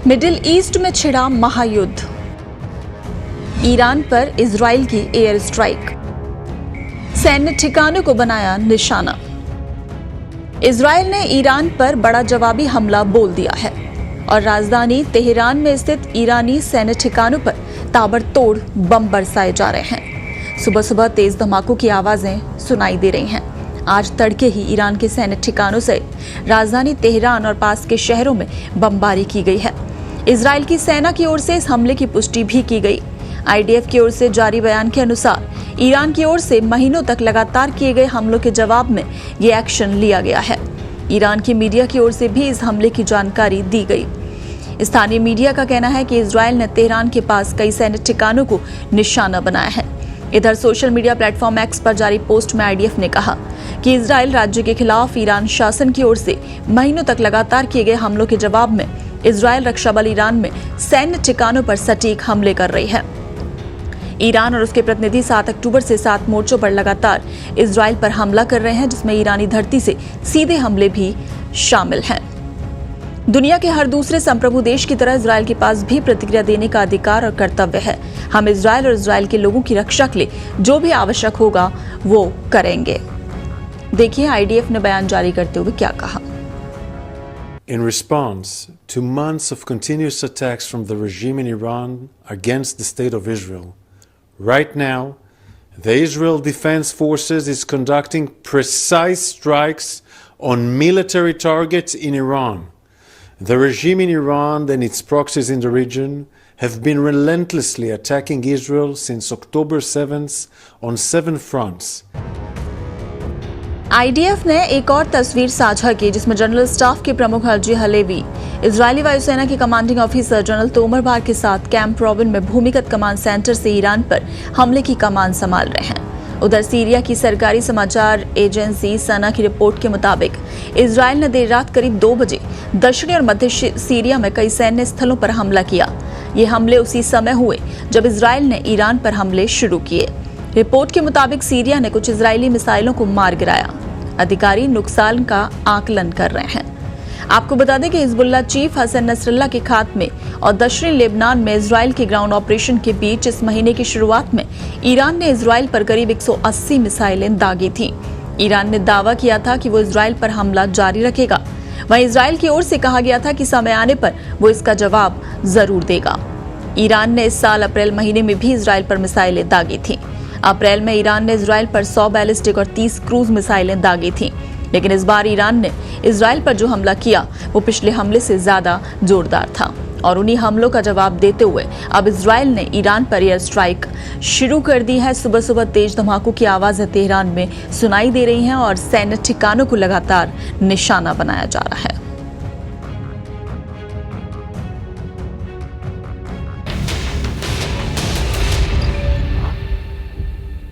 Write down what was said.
Middle east में छिड़ा महायुद्ध, Iran पर इजराइल की एयर स्ट्राइक, सैन्य ठिकानों को बनाया निशाना। इजराइल ने ईरान पर बड़ा जवाबी हमला बोल दिया है और राजधानी तेहरान में स्थित ईरानी सैन्य ठिकानों पर ताबड़तोड़ बम बरसाए जा रहे हैं। सुबह सुबह तेज धमाकों की आवाजें सुनाई दे रही हैं। आज तड़के ही ईरान के सैन्य ठिकानों से राजधानी तेहरान और पास के शहरों में बमबारी की गई है। इजराइल की सेना की ओर से इस हमले की पुष्टि भी की गई। आईडीएफ की ओर से जारी बयान के अनुसार ईरान की ओर से महीनों तक लगातार किए गए हमलों के जवाब में ये एक्शन लिया गया है। ईरान की मीडिया की ओर से भी इस हमले की जानकारी दी गई। स्थानीय मीडिया का कहना है कि इजराइल ने तेहरान के पास कई सैन्य ठिकानों को निशाना बनाया है। इधर सोशल मीडिया प्लेटफॉर्म एक्स पर जारी पोस्ट में आईडीएफ ने कहा कि इजराइल राज्य के खिलाफ ईरान शासन की ओर से महीनों तक लगातार किए गए हमलों के जवाब में इजराइल रक्षा बल ईरान में सैन्य ठिकानों पर सटीक हमले कर रही है। ईरान और उसके प्रतिनिधि 7 अक्टूबर से 7 मोर्चों पर लगातार इजराइल पर हमला कर रहे हैं, जिसमें ईरानी धरती से सीधे हमले भी शामिल हैं। दुनिया के हर दूसरे संप्रभु देश की तरह इजराइल के पास भी प्रतिक्रिया देने का अधिकार और कर्तव्य है। हम इजराइल और इजराइल के लोगों की रक्षा के लिए जो भी आवश्यक होगा वो करेंगे। देखिए आईडीएफ ने बयान जारी करते हुए क्या कहा। In response to months of continuous attacks from the regime in Iran against the state of Israel, right now, the Israel Defense Forces is conducting precise strikes on military targets in Iran. The regime in Iran and its proxies in the region have been relentlessly attacking Israel since October 7th on 7 fronts. IDF ने एक और तस्वीर साझा की जिसमें general staff के प्रमुख हाजी Halevi Israeli वायुसेना के कमांडिंग ऑफिसर जनरल तोमर बार के साथ कैंप रॉबिन में भूमिगत कमांड सेंटर से ईरान पर हमले की कमान संभाल रहे हैं। उधर सीरिया की सरकारी समाचार एजेंसी सना की रिपोर्ट के मुताबिक इजराइल ने देर रात करीब 2 बजे दक्षिणी और मध्य सीरिया में कई सैन्य स्थलों पर हमला किया। ये हमले उसी समय हुए जब इजराइल ने ईरान पर हमले शुरू किए। रिपोर्ट के मुताबिक सीरिया ने कुछ इजरायली मिसाइलों को मार गिराया। अधिकारी नुकसान का आकलन कर रहे हैं। आपको बता दें कि हिजबुल्लाह चीफ हसन नसरल्लाह के खात्मे और दक्षिणी लेबनान में इजराइल के ग्राउंड ऑपरेशन के बीच इस महीने की शुरुआत में ईरान ने इजराइल पर करीब 180 मिसाइलें दागी थीं। ईरान ने दावा किया था कि वो इजराइल पर हमला जारी रखेगा। वहीं इजराइल की ओर से कहा गया था कि समय आने पर वो इसका जवाब जरूर देगा। ईरान ने इस साल अप्रैल महीने में भी इजराइल पर मिसाइलें दागी थीं। अप्रैल में ईरान ने इजराइल पर 100 बैलिस्टिक और 30 क्रूज मिसाइलें दागी थीं, लेकिन इस बार ईरान ने इजराइल पर जो हमला किया वो पिछले हमले से ज्यादा जोरदार था और उन्हीं हमलों का जवाब देते हुए अब इजराइल ने ईरान पर एयर स्ट्राइक शुरू कर दी है। सुबह सुबह तेज धमाकों की आवाजें तेहरान में सुनाई दे रही हैं और सैन्य ठिकानों को लगातार निशाना बनाया जा रहा है।